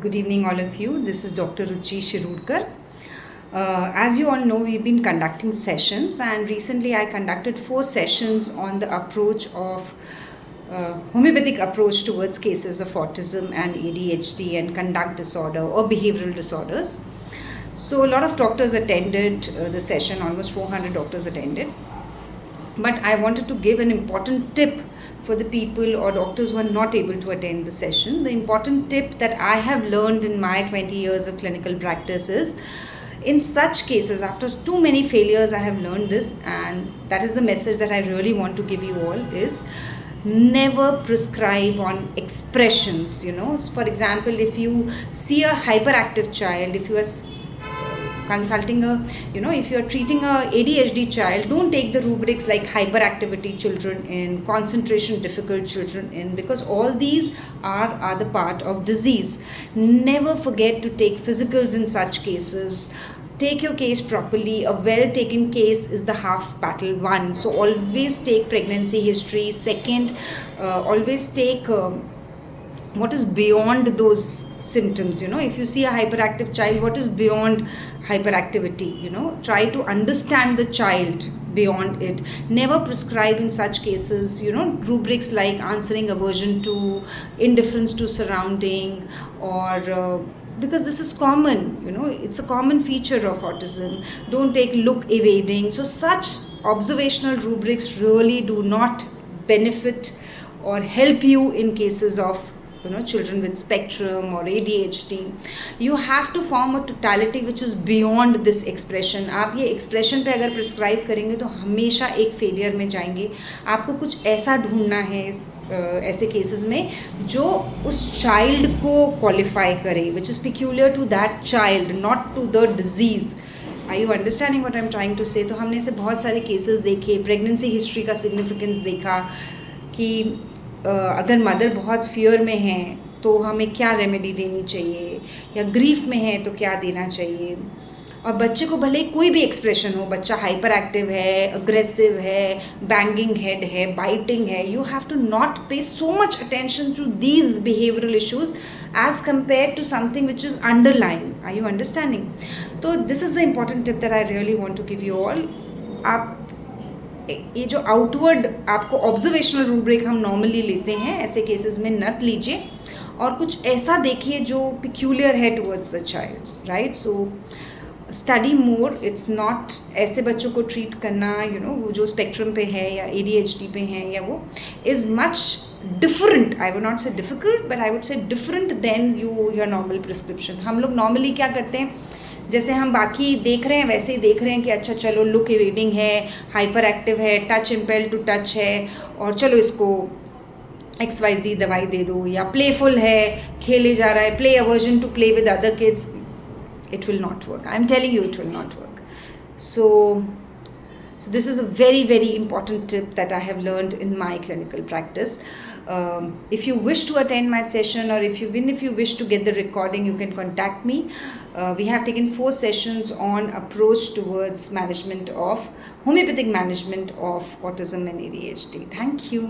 Good evening, all of you. This is Dr. Ruchi Shirudkar. As you all know, we've been conducting sessions, and recently I conducted 4 sessions on the approach of homeopathic approach towards cases of autism and ADHD and conduct disorder or behavioral disorders. So, a lot of doctors attended the session, almost 400 doctors attended. But I wanted to give an important tip for the people or doctors who are not able to attend the session. The important tip that I have learned in my 20 years of clinical practice is, in such cases, after too many failures, I have learned this, and that is the message that I really want to give you all is, never prescribe on expressions. For example, if you see a hyperactive child, if you are consulting if you are treating a ADHD child, don't take the rubrics like hyperactivity children in, concentration difficult children in, because all these are the part of disease. Never forget to take physicals in such cases. Take your case properly. A well taken case is the half battle won. So always take pregnancy history. Second, always take what is beyond those symptoms. If you see a hyperactive child, what is beyond hyperactivity? Try to understand the child beyond it. Never prescribe in such cases rubrics like answering aversion to, indifference to surrounding, or because this is common, it's a common feature of autism. Don't take look evading. So such observational rubrics really do not benefit or help you in cases of children with spectrum or ADHD. You have to form a totality which is beyond this expression. आप ये expression पे अगर prescribe करेंगे तो हमेशा एक failure में जाएंगे. आपको कुछ ऐसा ढूंढना है ऐसे cases में जो उस child को qualify करे, which is peculiar to that child, not to the disease. Are you understanding what I'm trying to say? तो हमने ऐसे बहुत सारे cases देखे, pregnancy history का significance देखा कि अगर मदर बहुत फियर में है तो हमें क्या रेमेडी देनी चाहिए, या ग्रीफ में है तो क्या देना चाहिए. और बच्चे को भले कोई भी एक्सप्रेशन हो, बच्चा हाइपर एक्टिव है, अग्रेसिव है, बैंगिंग हेड है, बाइटिंग है, you have to not pay so much attention to these behavioural issues as compare to something which is underline. Are you understanding? तो this is the important tip that I really want to give you all. आप ये जो outward आपको observational rubric हम normally लेते हैं, ऐसे cases में नत लीजिए और कुछ ऐसा देखिए जो पिक्यूलियर है towards the child, right? So study more. It's not ऐसे बच्चों को ट्रीट करना वो जो स्पेक्ट्रम पे है या ADHD पे हैं, या वो is much different. I would not say difficult, but I would say different than your normal prescription. हम लोग नॉर्मली क्या करते हैं, जैसे हम बाकी देख रहे हैं वैसे ही देख रहे हैं कि अच्छा चलो लुक इवेडिंग है, हाइपर एक्टिव है, टच इम्पेल टू टच है, और चलो इसको XYZ दवाई दे दो, या प्लेफुल है, खेले जा रहा है, play aversion to play with other kids. It will not work. I am telling you, it will not work. So this is a very, very important tip that I have learned in my clinical practice. If you wish to attend my session, or if you wish to get the recording, you can contact me. We have taken 4 sessions on approach towards management of homeopathic management of autism and ADHD. Thank you.